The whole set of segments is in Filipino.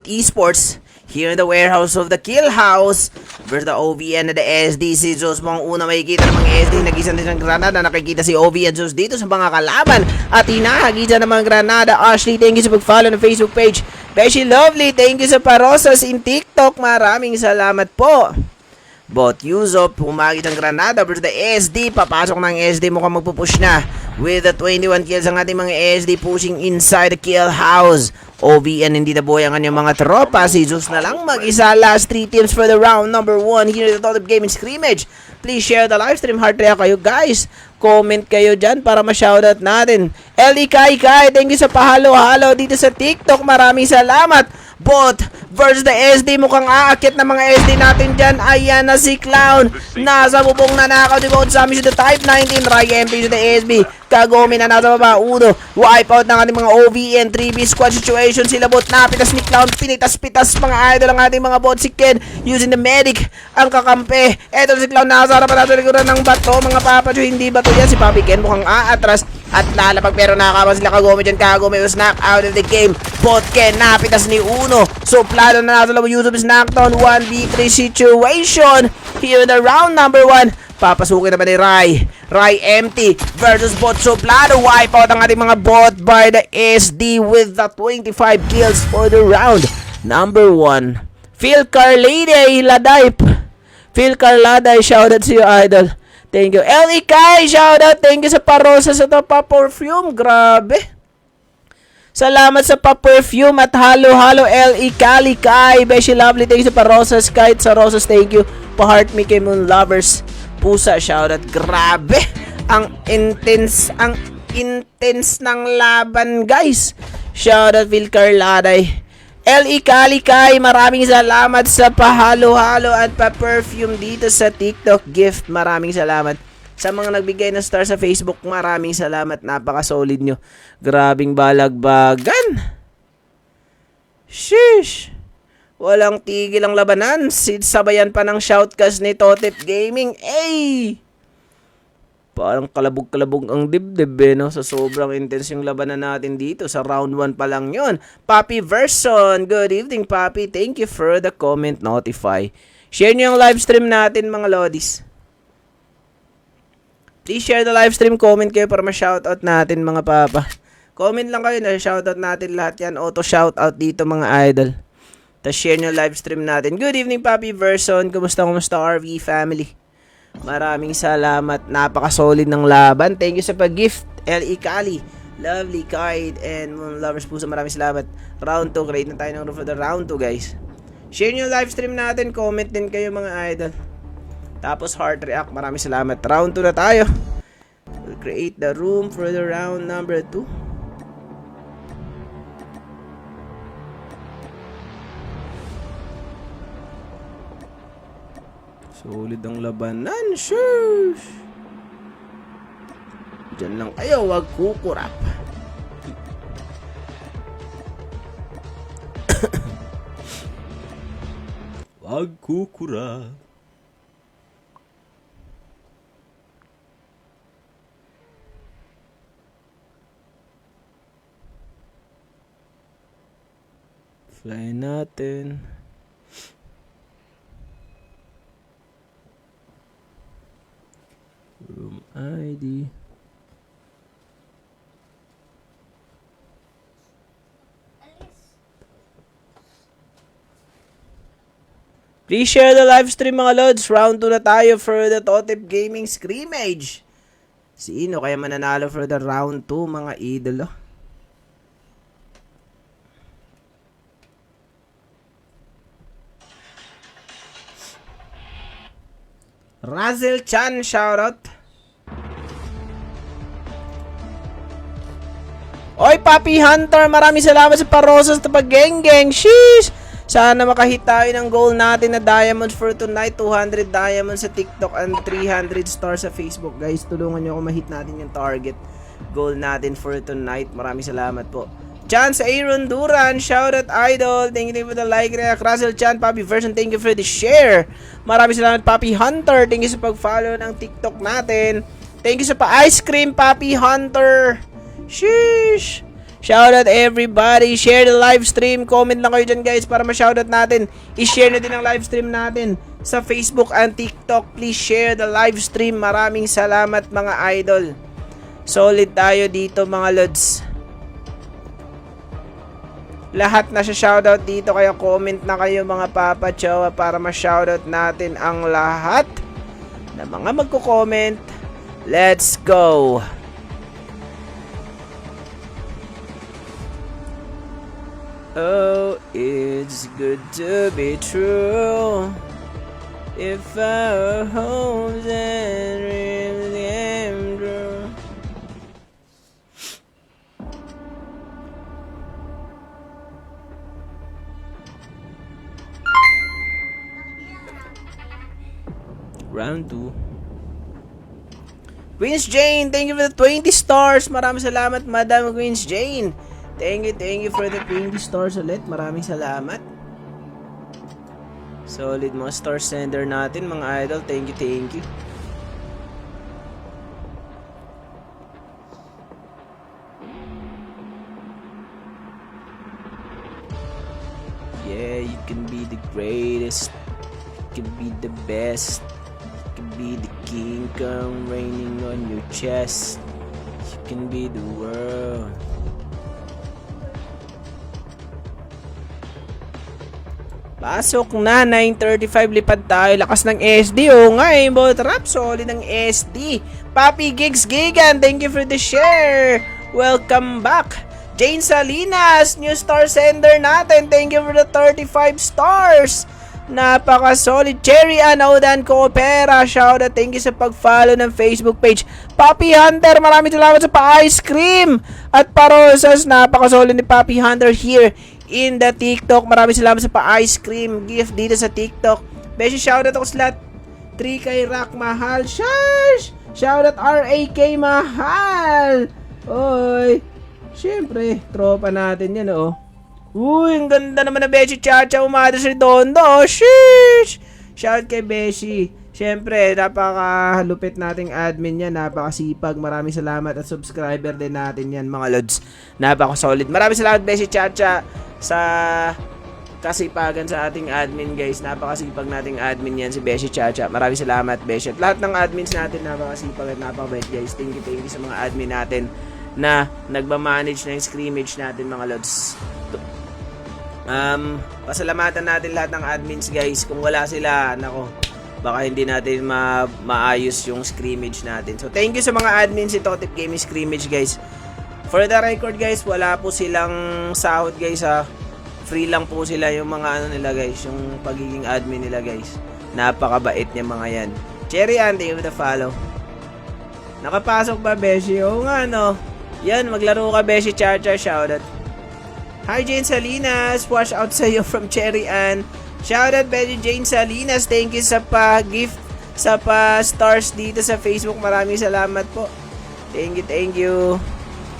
Esports here in the warehouse of the Kill House versus the OVN and the SD. Si Zeus mo ang una makikita ng mga SD. Nag-isa din ng granada. Nakikita si OVN Zeus dito sa mga kalaban. At hinahagisa ng mga granada. Ashley, thank you sa pag-follow ng Facebook page. Beshi Lovely, thank you sa parosas in TikTok. Maraming salamat po. Bot Yusop, humagit ang granada versus the SD. Papasok ng SD, mukhang magpupush na. With the 21 kills ang ating mga SD pushing inside the Kill House. OVN hindi na buhay ang kanyang mga tropa. Si Zeus na lang mag-isa. Last 3 teams for the round number 1 here at the Top Gaming Scrimmage. Please share the live stream. Heart react kayo guys. Comment kayo dyan para ma-shoutout natin. Eli Kai Kai, thank you sa pahalo-halo dito sa TikTok. Maraming salamat. Bot versus the SD. Mukhang aakit ng mga SD natin dyan. Ayan na si Clown. Nasa bubong na nakaw. Devote sa amin sa Type 19. Rai MP sa the SB. Kagumi na nasa baba. Uno. Wipeout ng ating mga OVN. 3B squad situation. Sila bot. Napitas ni Clown. Pinitas-pitas mga idol ang ating mga bot. Si Ken using the medic. Ang kakampi. Eto si Clown. Nasa harapan natin likuran ng bato. Mga papacho. Hindi bato yan. Si Papi Ken mukhang aatras. At lalapag pero nakakaman sila Kagumi dyan. Kagumi was knocked out of the game. Bot Ken. Napitas ni Uno. Suplado na nasa labo. Yusuf is knocked on. 1v3 situation. Here in the round number 1. Papasukin naman ni Rai. Rai empty versus bot. Suplado. Wipeout ang ating mga bot by the SD with the 25 kills for the round number 1. Phil Carlade Ladayp. Phil Carladay, shoutout to you idol. Thank you. L.E. Kai, shoutout. Thank you sa parosa sa pa-perfume. Grabe. Salamat sa pa-perfume at halo-halo L.E. Kali Kai. Beshi Lovely. Thank you sa parosas. Kahit sa rosas, thank you. Pa-heart me kay Moon Lovers. Pusa, shoutout. Grabe. Ang intense ng laban, guys. Shoutout Phil Carladay. L.E. Kali Kai, maraming salamat sa pahalo-halo at pa-perfume dito sa TikTok gift. Maraming salamat. Sa mga nagbigay ng star sa Facebook, maraming salamat. Napaka-solid nyo. Grabing balagbagan. Sheesh. Walang tigil ang labanan. Sabayan pa ng shoutcast ni Totep Gaming. Ay! Parang kalabog-kalabog ang dibdib no? Sa sobrang intense yung labanan natin dito. Sa round 1 pa lang yon. Papi Verson, good evening Papi. Thank you for the comment notify. Share nyo yung live stream natin mga lodis. Please share the live stream, comment kayo para ma-shoutout natin mga papa. Comment lang kayo na shoutout natin lahat yan. Auto shoutout dito mga idol. Tapos share nyo live stream natin. Good evening Papi Verson. Kumusta RV family? Maraming salamat. Napaka-solid ng laban. Thank you sa pag-gift. L.E. Kali. Lovely card. And Moon Lovers Pusa. Maraming salamat. Round 2. Create na tayo ng room for the round 2 guys. Share nyo yung live stream natin. Comment din kayo mga idol. Tapos heart react. Maraming salamat. Round 2 na tayo. We'll create the room for the round number 2. Solid ang labanan. Shush! Diyan lang kayo. Wag kukurap. Wag kukurap. Fly natin. Room ID. Please share the live stream mga lods. Round 2 na tayo for the Totep Gaming Scrimmage. Sino kaya mananalo for the round 2 mga idolo? Razel Chan, shoutout. Oy, Papi Hunter, maraming salamat sa parosas na pag-geng-geng. Sheesh! Sana makahit tayo ng goal natin na diamonds for tonight. 200 diamonds sa TikTok and 300 stars sa Facebook. Guys, tulungan nyo ako mahit natin yung target goal natin for tonight. Maraming salamat po. Chance Aaron Duran, shoutout idol. Thank you for the like, react. Russell Chan, Papi Version, thank you for the share. Maraming salamat Papi Hunter. Thank you sa pag-follow ng TikTok natin. Thank you sa pa-ice cream, Papi Hunter. Sheesh! Shoutout everybody. Share the live stream. Comment lang kayo dyan guys para ma-shoutout natin. I-share na din ang live stream natin sa Facebook and TikTok. Please share the live stream. Maraming salamat mga idol. Solid tayo dito mga lods. Lahat na siya shoutout dito, kaya comment na kayo mga Papa Chowa para ma-shoutout natin ang lahat na mga magko-comment. Let's go! Oh, it's good to be true. If our hopes and dreams came true. Round 2. Queen's Jane, thank you for the 20 stars. Maraming salamat, Madam Queen's Jane. Thank you for the 20 stars ulit. Maraming salamat. Solid mga star sender natin, mga idol. Thank you. Yeah, you can be the greatest. You can be the best. Be the king come raining on your chest. You can be the world. Pasok na, 9:35, lipad tayo. Lakas ng SD, nga bot rap, solid ng SD. Papi Gigs Gigan, thank you for the share. Welcome back. Jane Salinas, new star sender natin, thank you for the 35 stars. Napaka-solid. Cherry Anaudan Coopera, shoutout. Thank you sa pag-follow ng Facebook page. Papi Hunter, maraming salamat sa pa-ice cream at parosas. Napaka-solid ni Papi Hunter here in the TikTok. Maraming salamat sa pa-ice cream gift dito sa TikTok. Beshi, shoutout ako sa lahat. 3 kay Rock Mahal. Shush! Shoutout RAK Mahal. Oy. Siyempre, tropa natin yan, oh. Uy, ang ganda naman na Beshi Chacha, umadas si Dondo. Oh, sheesh! Shout kay Beshi. Siyempre, napakalupit nating admin yan. Napakasipag. Maraming salamat at subscriber din natin yan, mga lods. Napakasolid. Maraming salamat, Beshi Chacha, sa kasipagan sa ating admin, guys. Napakasipag nating admin yan, si Beshi Chacha. Maraming salamat, Beshi. At lahat ng admins natin, napakasipag at napakabait, guys. Thank you sa mga admin natin na nagmamanage ng scrimmage natin, mga lods. Pasalamatan natin lahat ng admins, guys. Kung wala sila, nako, baka hindi natin maayos yung scrimmage natin. So thank you sa mga admins si Totip Gaming Scrimmage, guys. For the record, guys, wala po silang sahod, guys, ha. Free lang po sila yung mga ano nila, guys, yung pagiging admin nila, guys. Napakabait niya mga yan. Cherry Ann, thank you for the follow. Nakapasok ba, Beshi? Oo nga, no. Yan, maglaro ka, Beshi Chacha. Shoutout. Hi, Jane Salinas. Wash out sa'yo from Cherry Ann. Shoutout, Betty Jane Salinas. Thank you sa pa-gift, sa pa-stars dito sa Facebook. Maraming salamat po. Thank you.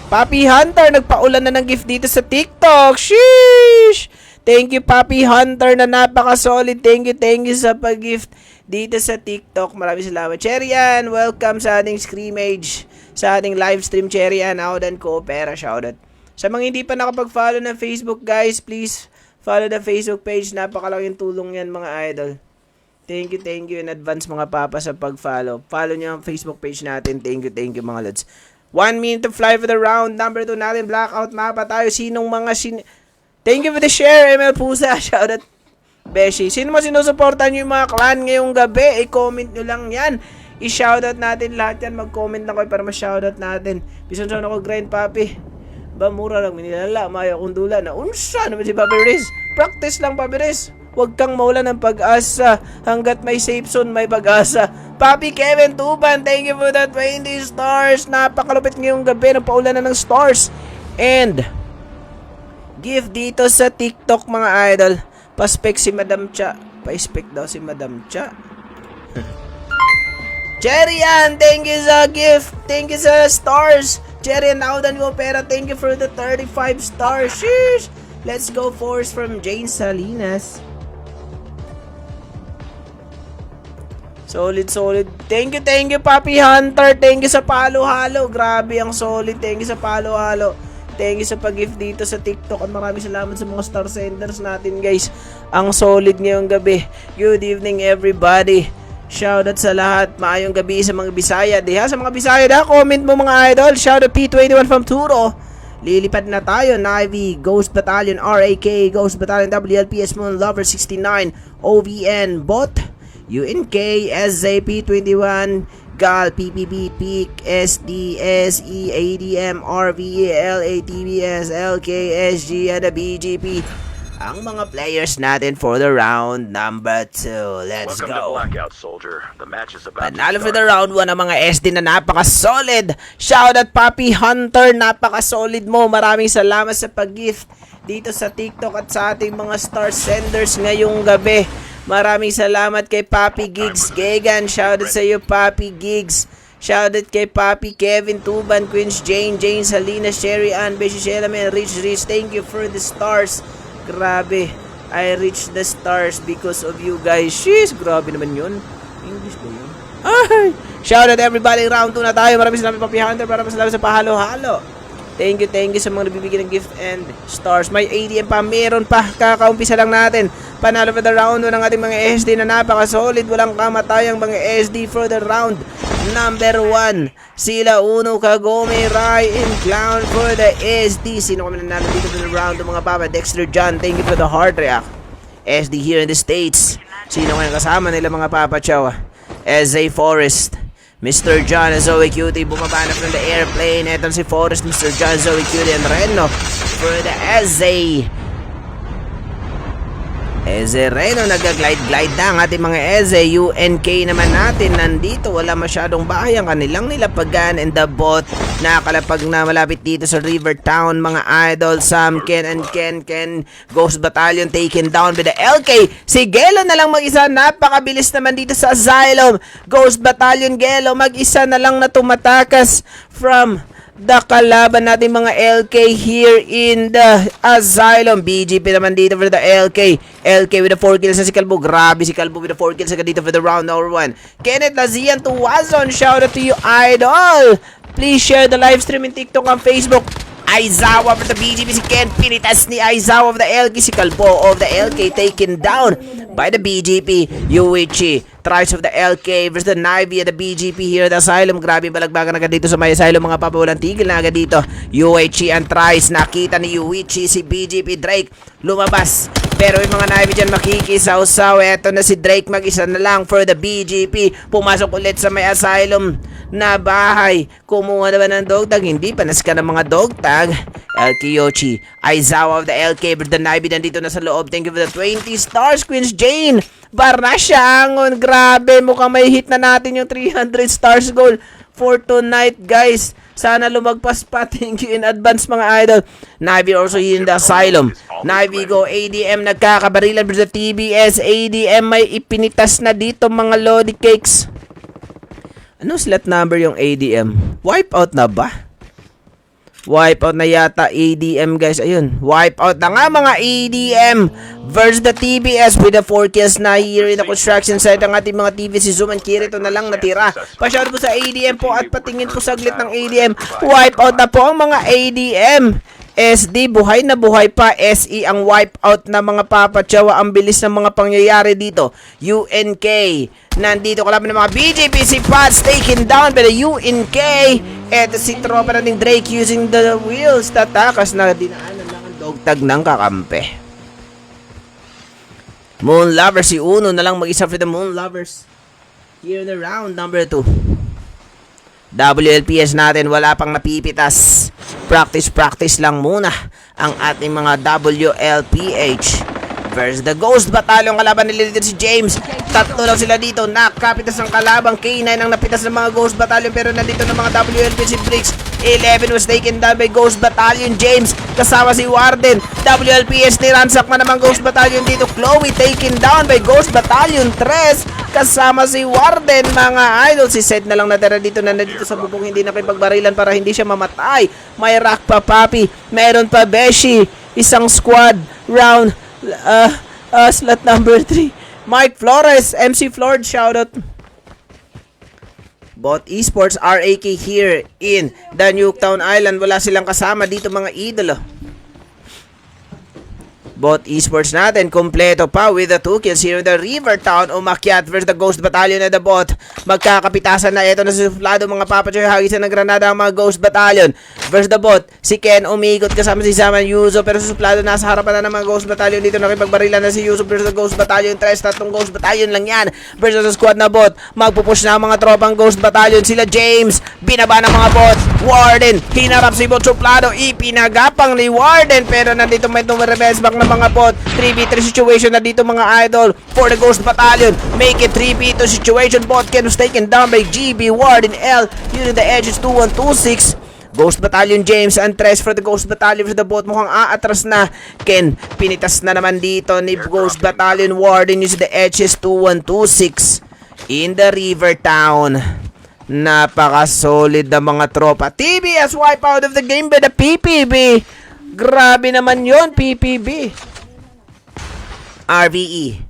Papi Hunter, nagpaulan na ng gift dito sa TikTok. Sheesh! Thank you, Papi Hunter, na napaka-solid. Thank you sa pag-gift dito sa TikTok. Maraming salamat. Cherry Ann, welcome sa ating scrimmage, sa ating live stream. Cherry Ann, Audan Coopera. Shoutout. Sa mga hindi pa nakapag-follow ng Facebook, guys, please follow the Facebook page. Napakalaking tulong yan, mga idol. Thank you in advance, mga papa, sa pag-follow. Follow nyo ang Facebook page natin. Thank you, mga lods. 1 minute to fly for the round. Number 2 natin, blackout mapa tayo. Thank you for the share, ML Pusa. Shoutout, Beshi. Sino mo sinusuportan nyo yung mga clan ngayong gabi? I-comment nyo lang yan. I-shoutout natin lahat yan. Mag-comment lang kayo para ma-shoutout natin. Bison sa ako grind, papi. Ba, mura lang minilala, maya kong dula na unsa naman si Papi Riz. Practice lang, Papi Riz. Huwag kang mawala ng pag-asa. Hanggat may safe zone, may pag-asa. Papi Kevin Tuban, thank you for that 20 stars. Napakalupit ngayong gabi, napaulan na ng stars. And give dito sa TikTok, mga idol. Pa-spec si Madam Cha. Pa-spec daw si Madam Cha. Cherry Ann, thank you sa gift. Thank you sa stars. Cherry Ann Audan Coopera, thank you for the 35 stars. Sheesh! Let's go force from Jane Salinas. Solid. Thank you, Papi Hunter. Thank you sa palo-halo. Grabe ang solid. Thank you sa palo-halo. Thank you sa pag-gift dito sa TikTok at maraming salamat sa mga star senders natin guys. Ang solid ngayong gabi. Good evening everybody. Shoutout sa lahat. Maayong gabi sa mga Bisaya. Diha sa mga Bisaya da, comment mo mga idol. Shoutout P21 from Turo. Lilipad na tayo. Navy, Ghost Battalion, RAK, Ghost Battalion, WLPS, Moon Lover 69, OVN, Bot, UNK, SZP21, GAL, PPB, PIC, SD, SE, ADM, RVA, LA, TBS, LK, SG, and the BGP. Ang mga players natin for the round number 2. Let's go. Panalo for the round 1 ang mga SD na napaka-solid. Shoutout Papi Hunter, napaka-solid mo. Maraming salamat sa pag-gift dito sa TikTok at sa ating mga star senders ngayong gabi. Maraming salamat kay Papi Gigs Gegan. Shoutout sa iyo Papi Gigs. Shoutout kay Papi Kevin Tuban, Queens Jane, Jane Salinas, Sherry Ann, Beshi Shelaman, Rich. Thank you for the stars. Grabe, I reached the stars because of you guys. Sheesh, grabe naman yun. English ba yun? Ay! Shoutout everybody, round 2 na tayo. Maraming salamat Papi Hunter, maraming salamat sa pahalo-halo. Thank you sa mga nabibigyan ng gift and stars. May ADM pa, meron pa. Kakaumpisa lang natin. Panalo for the round 1 ng ating mga SD na napaka-solid. Walang kamatayang mga SD for the round number 1. Sila Uno, Kagome, Rai, and Clown for the SD. Sino kami nanalo dito for the round ng mga papa? Dexter John, thank you for the heart react. SD here in the States. Sino kaya kasama nila mga papa chow? SZ Forest, Mr. John, Zoe Cutie, bumaba na from the airplane. Eto si Forest, Mr. John, Zoe Cutie, and Reno for the SZ. Eze Reno, nag-glide-glide na ang ating mga Eze. UNK naman natin, nandito, wala masyadong bahay ang kanilang nilapagan. And the bot, nakakalapag na malapit dito sa River Town, mga idol. Sam, Ken, and Ken. Ghost Battalion taken down by the LK. Si Gelo na lang mag-isa, napakabilis naman dito sa Asylum. Ghost Battalion Gelo, mag-isa na lang na tumatakas from the kalaban natin mga LK here in the Asylum. BGP naman dito for the LK. LK with the 4 kills na si Kalbo. Grabe si Kalbo with the 4 kills agad dito for the round number 1. Kenneth Lazian to Wazon. Shout out to you, idol. Please share the live stream in TikTok and Facebook. Aizawa for the BGP, si Ken. Pinitas ni Aizawa of the LK. Si Kalbo of the LK taken down by the BGP. Yuichi tries of the LK versus the Navy at the BGP here at the Asylum. Grabe balagbagan agad dito sa may Asylum, mga papa. Walang tigil na agad dito. Yuichi and tries. Nakita ni Yuichi si BGP Drake lumabas. Pero yung mga Navy dyan makikisaw-saw. Eto na si Drake, mag-isa na lang for the BGP. Pumasok ulit sa may Asylum na bahay. Kumuha naman ng dog tag. Hindi panas ka ng mga dog tag. LK Yoshi, Aizawa of the LK, but the Navy nandito na sa loob. Thank you for the 20 stars, Queens Jane. Barnasya Angon, grabe. Mukhang may hit na natin yung 300 stars goal for tonight, guys. Sana lumagpas pa. Thank you in advance, mga idol. Navy also here in the Asylum. Navy go, ADM nagkakabarilan versus the TBS. ADM may ipinitas na dito, mga Lodi Cakes. Ano slot number yung ADM? Wipeout na ba? Wipeout na yata ADM, guys. Ayun, wipeout na nga mga ADM versus the TBS with the 4 kills na here in the construction site. Ang ating mga TV si Zuman Kirito na lang natira. Pashout po sa ADM po at patingin po saglit ng ADM. Wipeout na po ang mga ADM. SD, buhay na buhay pa. SE ang wipeout na mga papatsawa. Ang bilis ng mga pangyayari dito. UNK, nandito kalaban ng mga BGP. Si Pats taken down by the UNK. Eto si tropa nating Drake using the wheels. Tatakas na dinaanan lang ang dogtag ng kakampi. Moon Lovers, si Uno na lang mag-isa for the Moon Lovers here in the round number 2. WLPS natin, wala pang napipitas. Practice lang muna ang ating mga WLPH versus the Ghost Battalion. Kalaban nila dito si James. Tatlo lang sila dito. Nakapitas ng kalabang. K9 ang napitas ng mga Ghost Battalion, pero nandito ng mga WLPH si Briggs. 11 was taken down by Ghost Battalion. James kasama si Warden. WLPS ni ransak na naman Ghost Battalion dito. Chloe taken down by Ghost Battalion 3 kasama si Warden, mga idol. Si Seth na lang natira dito, na nandito sa bubong, hindi na pagbarilan para hindi siya mamatay. May rock pa Papi, meron pa Beshi. Isang squad round slot number 3. Mike Flores, MC Flores, shoutout. Bot Esports RAK here in the Nuketown Island. Wala silang kasama dito mga idolo. Bot Esports natin, kompleto pa with the 2 kills here in the River Town. Umakyat versus the Ghost Battalion na the bot. Magkakapitasan na ito na sa suplado mga papachoy. Hagisan ng granada ang mga Ghost Battalion versus the bot. Si Ken umigot kasama si Saman Yuzo, pero sa suplado nasa harapan na ng mga Ghost Battalion. Dito nakipagbarilan na si Yuzo versus the Ghost Battalion. Tatlong Ghost Battalion lang yan versus the squad na bot. Magpupush na ang mga tropang Ghost Battalion. Sila James, binaba ng mga bot. Warden, hinarap si bot suplado. Ipinagapang ni Warden, pero nandito may reverse back na mga bot. 3v3 situation na dito mga idol for the Ghost Battalion. Make it 3v2 situation. Bot Ken was taken down by GB Warden L using the edges 2126. Ghost Battalion James and Tres for the Ghost Battalion for the bot. Mukhang aatras na. Ken, pinitas na naman dito ni Ghost Battalion Warden using the edges 2126 in the River Town. Napaka-solid na mga tropa. TBS wipe out of the game by the PPB. Grabe naman yon PPB. RVE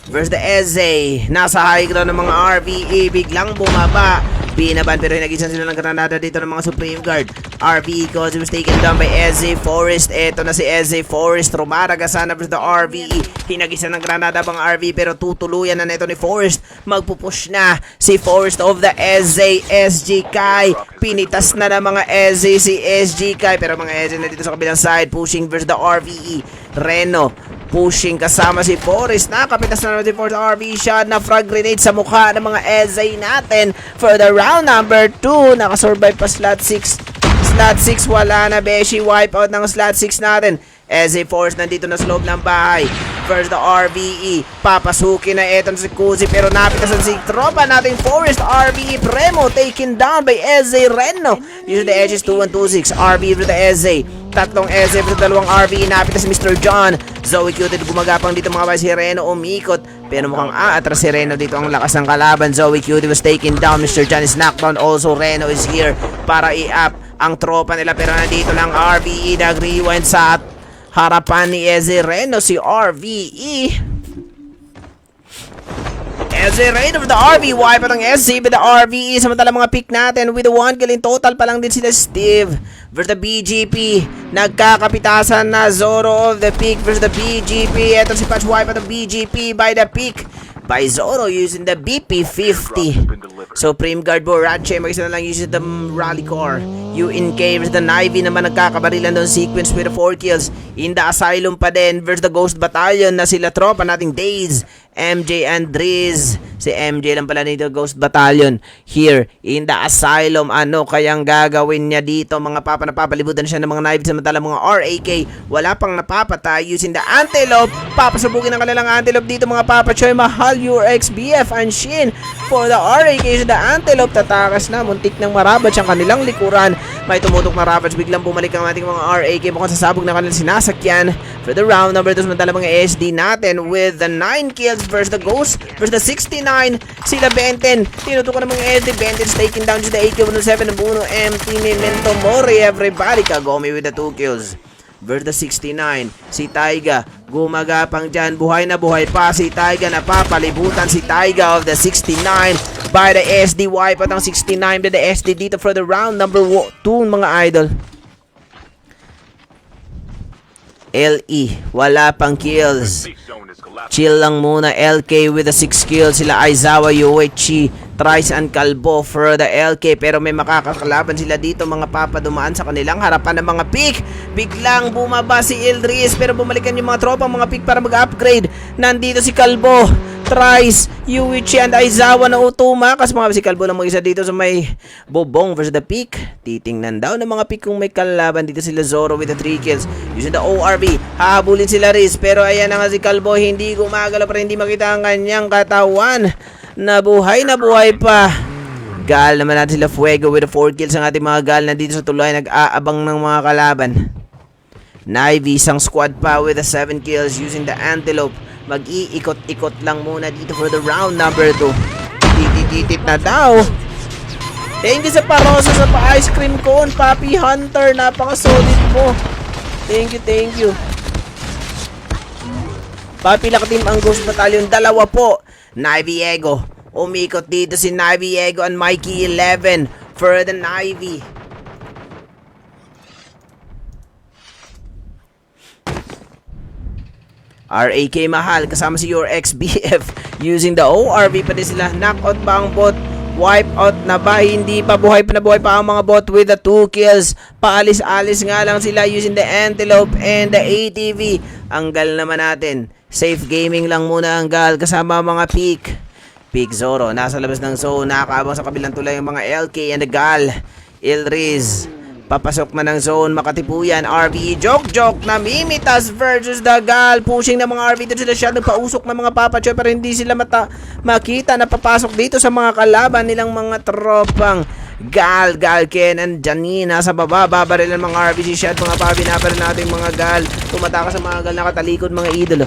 versus the EZE. Nasa high ground ng mga RVE. Biglang bumaba. Binaban pero nagisan sila ng granada dito ng mga Supreme Guard. RVE cause it was taken down by EZE Forest. Eto na si EZE Forest. Rumaragasana versus the RVE. Hinagisan ng granada bang RVE pero tutuluyan na neto ni Forest. Magpupush na si Forest of the EZE. SG Kai. Pinitas na ng mga EZE si SG Kai. Pero mga EZE na dito sa kabilang side. Pushing versus the RVE. Reno pushing kasama si Forest. Nakapitas na naman si Forest. RVE shot na frag grenade sa mukha ng mga EZE natin for the round number 2. Nakasurvive pa slot 6. Slot 6 wala na beshi. Wipe out ng slot 6 natin. EZE Force nandito na sa loob ng bahay. First the RVE. Papasukin na ito si Kuzi pero napitasan si tropa nating Forest. RVE Premo taken down by EZE Reno. Using the edges 2126. RVE for the EZE. Tatlong EZE for dalawang RVE. Napitas si Mr. John. Zoe Cuted gumagapang dito mga si Reno umikot. Pero mukhang aatras si Reno dito ang lakas ng kalaban. Zoe Cuted was taken down. Mr. John is knocked down. Also Reno is here para i-up ang tropa nila. Pero nandito ng RVE. Nag-rewind sa harapan ni EZE Reno si RVE. EZE Reno of the RVE. Wipe out ang SC with the RVE. Samantala mga pick natin with the 1 kill in total pa lang din sila Steve versus the BGP. Nagkakapitasan na Zoro of the pick versus the BGP. Ito si Patch. Wipe out the BGP by the pick by Zoro using the BP50. Supreme Guard Borache, mag-isa na lang using the Rally Core. UNK versus the Navy naman nagkakabarilan doon sequence with the 4 kills. In the Asylum pa din versus the Ghost Battalion na sila tropa nating Days, MJ and Driz. Si MJ lang pala nito Ghost Battalion here in the Asylum. Ano kayang gagawin niya dito mga papa? Napapalibutan siya ng mga Navy samantala mga RAK wala pang napapatay using the Antelope. Papasubukin ang kanilang Antelope dito mga papa. Choy mahal your XBF and Shin for the RAK. So the Antelope tatakas na. Muntik ng marabad siyang kanilang likuran. May tumutok na Ravage. Biglang bumalik ang ating mga RAK. Mukhang sasabog na kanilang sinasakyan for the round number 2. Samantala mga SD natin with the 9 kills versus the Ghost versus the 69. Sila Benten. Tinutukan ng mga SD. Benten's taking down to the AK-107 ng Buno MT Memento Mori. Everybody Kagome with the 2 kills versus the 69. Si Taiga gumagapang dyan. Buhay na buhay pa si Taiga. Napapalibutan si Taiga of the 69 by the SD. Wipe at ang 69 by the SD dito for the round number 2 mga idol. LE wala pang kills. Chill lang muna. LK with the 6 kills. Sila Aizawa, Yoichi, Trice and Calbo for the LK. Pero may makakakalaban sila dito mga papa. Dumaan sa kanilang harapan ng mga pick. Biglang bumaba si Ildris. Pero bumalikan yung mga tropa mga pick para mag-upgrade. Nandito si Calbo, Trice, Yoichi and Aizawa na utumakas. Mga si Calbo lang mag-isa dito sa may Bobong versus the pick. Titingnan daw ng mga pick kung may kalaban. Dito sila Zoro with the 3 kills. Using the ORB. Hahabulin sila Riz. Pero ayan na nga si Calbo. Hindi gumagalaw para hindi makita ang kanyang katawan. Nabuhay pa. Gal naman natin sila Fuego with the 4 kills. Ang ating mga Gal na dito sa tulay nag-aabang ng mga kalaban. Navy isang squad pa with the 7 kills using the Antelope. Mag-iikot-ikot lang muna dito for the round number 2. Titititip na daw. Thank you sa parosa sa pa-ice cream cone, Papi Hunter. Napaka-solid mo. Thank you. Papi Lakatim ang Ghost Battalion. 2 po. Naiviego Umikot dito si Naviego and Mikey 11 for the Navy. RAK Mahal kasama si your XBF using the ORV pa din sila. Knockout ba ang bot? Wipe out na ba? Hindi pa, buhay pa ang mga bot with the 2 kills. Paalis-alis nga lang sila using the Antelope and the ATV. Ang gal naman natin, safe gaming lang muna ang gal kasama mga Peak Zoro nasa labas ng zone, nakakaabang sa kabilang tulay yung mga LK and the gal. Ilriz papasok na ng zone, makatipuyan. RV joke na Mimitas versus the gal. Pushing ng mga RV dito sila, siya nagpausok ng mga papachoy pero hindi sila makita na papasok dito sa mga kalaban nilang mga tropang Gal, Ken, and Janine nasa baba. Babaril ng mga RV si Shad. Mga pabi, binabaril natin mga gal. Tumataka sa mga gal, nakatalikod mga idolo.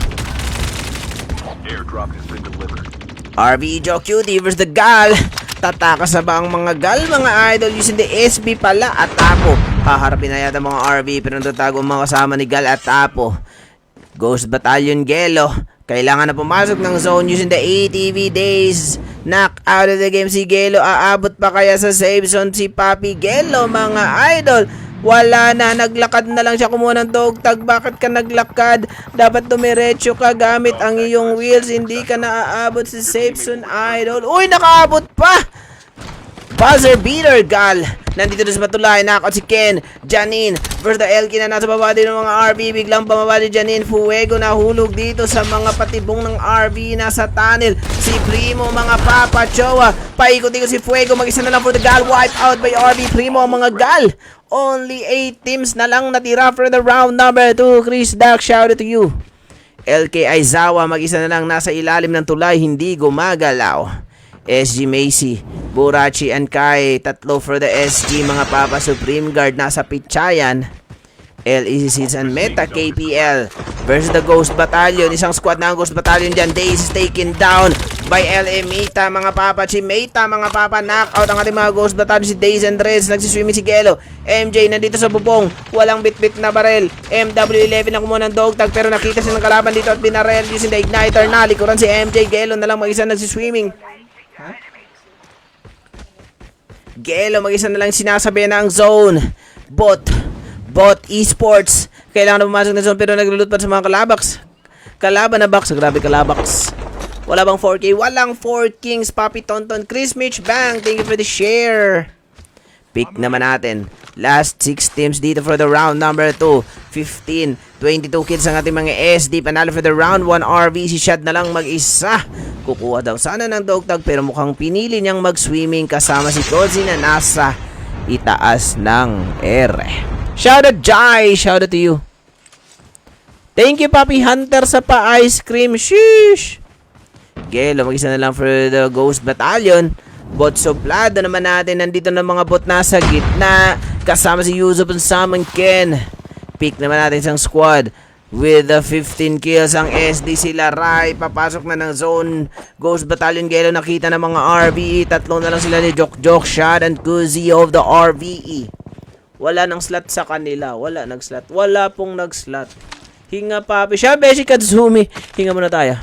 Airdrop has been delivered. RV Joe Cutie versus the gal. Tatakas na ba ang mga gal, mga idol, using the SB pala at Apo. Haharapin na yata mga RV pero natatago ang mga kasama ni Gal at Apo. Ghost Battalion Gelo, kailangan na pumasok ng zone using the ATV Days. Knock out of the game si Gelo. Aabot pa kaya sa save zone si Papi Gelo, mga idol? Wala na, naglakad na lang siya, kumuha ng dog tag. Bakit ka naglakad? Dapat dumiretso ka gamit ang iyong wheels. Hindi ka naaabot sa safe zone, idol. Uy, nakaabot pa! Buzzer beater, gal. Nandito na sa matulay, knockout si Ken. Janine versus the LK na nasa baba din ng mga RV. Biglang bumaba ni Janine. Fuego nahulog dito sa mga patibong ng RV. Nasa tunnel si Primo, mga Papa Chowa. Paikot-ikot si Fuego, mag-isa na lang for the gal. Wipe out by RV Primo ang mga gal. Only 8 teams na lang natira for the round number 2. Chris Duck, shout out to you. LK Aizawa, mag-isa na lang nasa ilalim ng tulay, hindi gumagalaw. SG Macy, Burachi and Kai, tatlo for the SG, mga Papa Supreme Guard nasa Pichayan. LEC Seeds and Meta KPL versus the Ghost Battalion. Isang squad na ang Ghost Battalion dyan. Days is taken down by LM Meta, mga Papa. Chimeta, mga Papa. Knockout ang ating mga Ghost Battalion. Si Days and Reds, nagsiswimming si Gelo. MJ nandito sa bubong, walang bit-bit na barel. MW11 na kumuha ng dog tag pero nakita siya ng kalaban dito at binarel using the igniter na. Likuran si MJ. Gelo na lang mag-isa nagsiswimming. Gelo mag-isa na lang sinasabi na ang zone. Bot Esports, kailangan na pumasok na zone pero naglulot pa sa mga kalaban na box. Grabe kalabox. Wala bang 4K? Walang 4 Kings. Papi Tonton, Chris Mitch Bang, thank you for the share. Pick naman natin last 6 teams dito for the round number 2. 15, 22 kills ang ating mga SD. Panalo for the round 1 RV. Si Shad na lang mag-isa. Kukuha daw sana ng dog tag pero mukhang pinili niyang mag-swimming kasama si Kozi na nasa itaas ng R. Shout out Jai, shout out to you. Thank you Papi Hunter sa pa-ice cream. Sheesh. Gelo, mag-isa na lang for the Ghost Battalion. Bot suplado naman natin. Nandito na mga bot nasa gitna. Kasama si Yusuf and Sam and Ken. Pick naman natin isang squad. With the 15 kills ang SD sila. Rai, papasok na ng zone. Ghost Battalion Gelo, nakita ng mga RVE. Tatlo na lang sila ni Jok, Shad and Kuzi of the RVE. Wala nang slot sa kanila. Wala nag-slot. Wala pong nag-slot. Hinga Papi. Siya, Beshi Katsumi. Hinga muna tayo.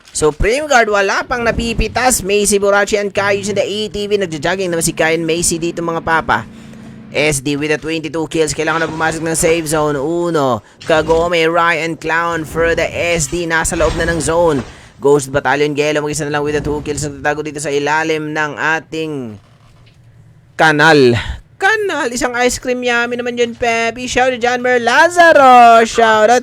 Supreme Guard, wala pang napipitas. Macy, Burachi, and Kai using the ATV. Nagja-jogging naman si Kai and Macy dito, mga Papa. SD with the 22 kills. Kailangan na pumasok ng save zone. Uno. Kagome, Rai, and Clown for the SD. Nasa loob na ng zone. Ghost Battalion Gelo, mag-isa na lang with the 2 kills. Nagtatago dito sa ilalim ng ating kanal, isang ice cream yummy naman yun, Pepe. Shout out John Mer Lazaro. Shout out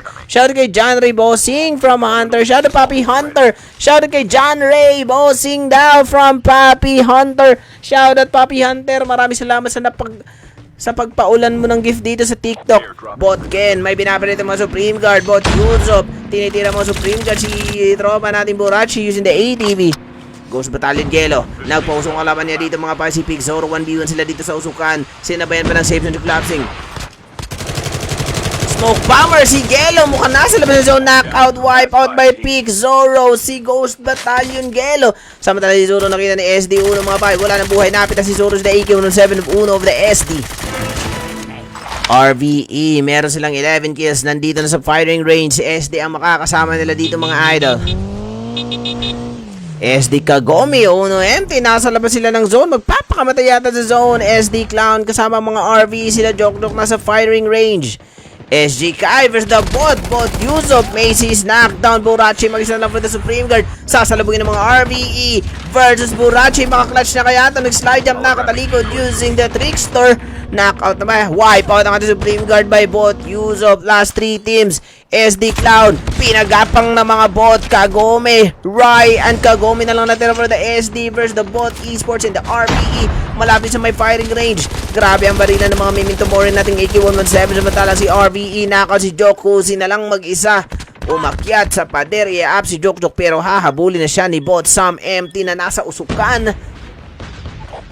kay John Ray Bossing from Hunter. Shout out Papi Hunter. Shout out kay John Ray Bossing daw from Papi Hunter. Shout out Papi Hunter. Maraming salamat sa pagpaulan mo ng gift dito sa TikTok. Bot Ken, may binabalita mga Supreme Guard. Bot Yusuf, tinitira mga Supreme Guard si tropa natin Burachi using the ATV. Ghost Battalion Gelo, nagpausong kalaban niya dito, mga Pacific. Zoro 1v1 sila dito sa usukan. Sinabayan pa ng safe zone collapsing. Smoke Bomber si Gelo, mukhang nasa labas ng zone. Knockout, wipe out by Peak Zoro si Ghost Battalion Gelo. Samantala si Zoro nakita ni SD Uno, mga pay. Wala ng buhay, napita si Zoro sa AK-107 of Uno of the SD. RVE, meron silang 11 kills. Nandito na sa firing range. SD ang makakasama nila dito, mga idol. SD Kagome, Uno empty. Nasa labas sila ng zone. Magpapakamatay yata sa zone. SD Clown kasama mga RV. Sila Jokdok nasa firing range. SG Kai versus the bot. Bot Yusuf. Macy's knockdown. Burachi mag-isa lang for the Supreme Guard. Sasalubungin ng mga RVE versus Burachi. Maka-clutch na kaya ito. Nag-slide jump na katalikod using the Trickster. Knockout naman. Wipe out ang ating Supreme Guard by Bot Yusuf. Last 3 teams. SD Clown. Pinagapang na mga bot. Kagome. Rai and Kagome na lang natin for the SD versus the bot esports and the RVE. Malapit sa may firing range. Grabe ang barila ng mga Memento Mori nating AK-117. Samantala si RVE knockout si Jokuzi na lang mag-isa. Umakyat sa pader. I-up si Jokjok pero hahabulin na siya ni Bot Sam Empty na nasa usukan.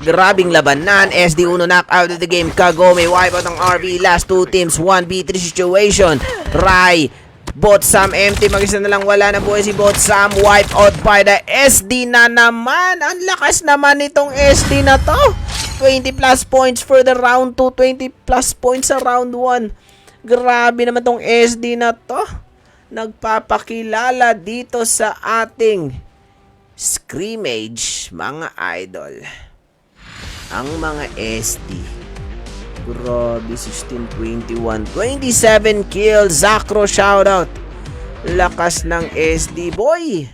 Grabing labanan. SD Uno knock out of the game. Kagome wipe out ng RV. Last 2 teams 1v3 situation. Rai Bot Sam empty. Mag-isa na lang wala na buhay si Bot Sam. Wipe out by the SD na naman. Ang lakas naman itong SD na to. 20 plus points for the round 2. 20 plus points sa round 1. Grabe naman tong SD na to. Nagpapakilala dito sa ating scrimmage mga idol. Ang mga SD. Grabe, 16, 21, 27 kills. Zakro, shoutout. Lakas ng SD, boy.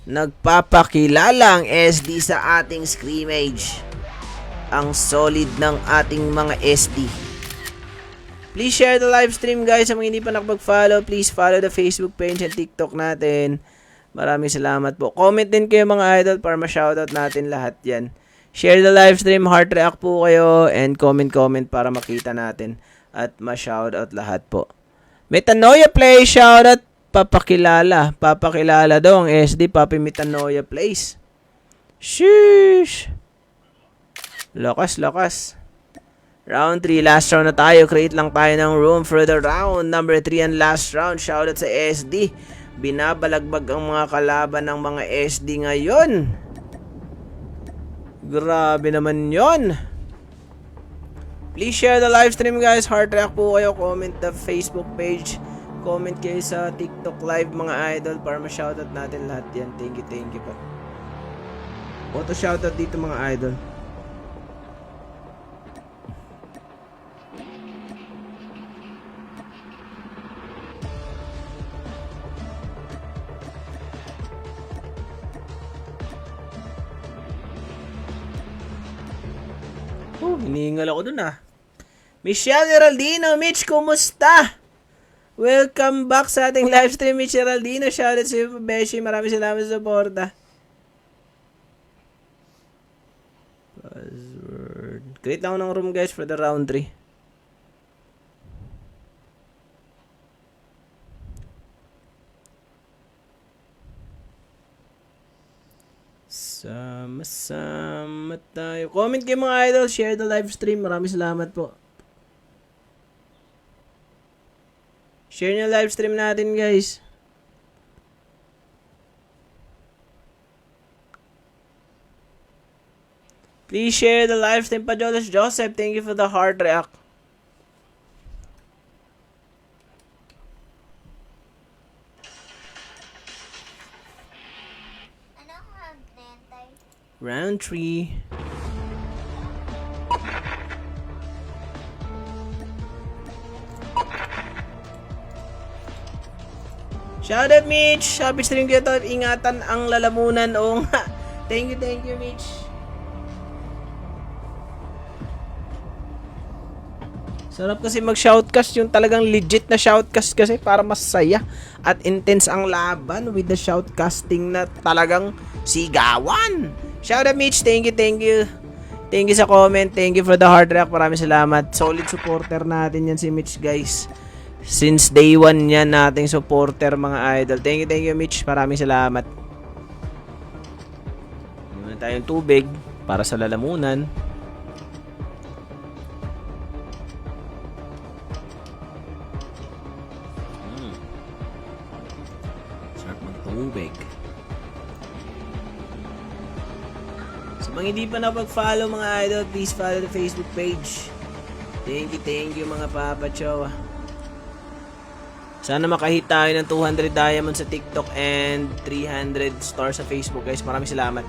Nagpapakilala ang SD sa ating scrimmage. Ang solid ng ating mga SD. Please share the live stream, guys. Sa mga hindi pa nakapag-follow, please follow the Facebook page and TikTok natin. Maraming salamat po. Comment din kayo mga idol para ma-shoutout natin lahat yan. Share the live stream, heart react po kayo, and comment para makita natin at ma-shoutout lahat po. Metanoia Play, shoutout, papakilala. Papakilala daw ang SD, Papi Metanoia Plays. Sheesh! Lakas. Round 3, last round na tayo. Create lang tayo ng room for the round number 3 and last round. Shoutout sa SD. Binabalagbag ang mga kalaban ng mga SD ngayon. Grabe naman yon. Please share the live stream, guys. Heart react po kayo. Comment the Facebook page. Comment kayo sa TikTok live mga idol para ma-shoutout natin lahat yan. Thank you po. Auto shoutout dito mga idol. Hinihingal ako dun ah. Michelle Geraldino, Mitch, kumusta? Welcome back sa ating live stream, Mitch Geraldino. Shoutout sa iyo, Beshi. Maraming salamat sa suporta. Password. Create lang ako ng room, guys, for the round 3. Sama tayo. Comment kayo mga idol. Share the live stream. Maraming salamat po. Share nyo live stream natin, guys. Please share the live stream. Pajolas Joseph, thank you for the heart react. Round 3. Shout out, Mitch. Happy stream kayo to. Ingatan ang lalamunan. Oo nga. Thank you, Mitch. Sarap kasi mag-shoutcast. Yung talagang legit na shoutcast kasi para masaya at intense ang laban with the shoutcasting na talagang sigawan. Shout out, Mitch. Thank you. Thank you sa comment. Thank you for the hard react. Maraming salamat. Solid supporter natin yan si Mitch, guys. Since day 1 yan nating supporter, mga idol. Thank you, Mitch. Maraming salamat. Muna tayong tubig para sa lalamunan. Sarap magtubig. Sa mga hindi pa napag-follow mga idol, please follow the Facebook page. Thank you mga Papa Chow. Sana makahit tayo ng 200 diamonds sa TikTok and 300 stars sa Facebook, guys. Maraming salamat.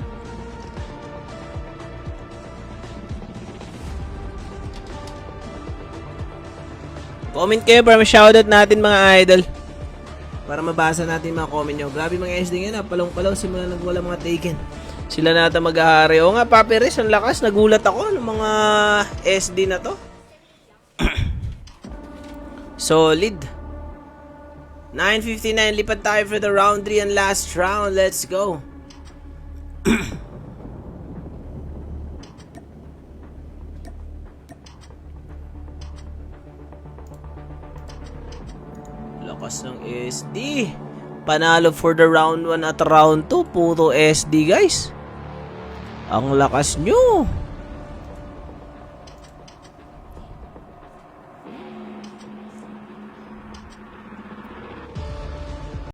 Comment kayo para ma-shoutout natin mga idol. Para mabasa natin mga comment nyo. Grabe mga SD ngayon, palong-palaw simula nagwala mga taken. Sila nata mag-ahari. O nga, Papi Riz, ang lakas. Nagulat ako ng mga SD na to. Solid. 9:59, lipat tayo for the round 3 and last round. Let's go. Lakas ng SD. Panalo for the round 1 at round 2. Puro SD, guys. Ang lakas nyo.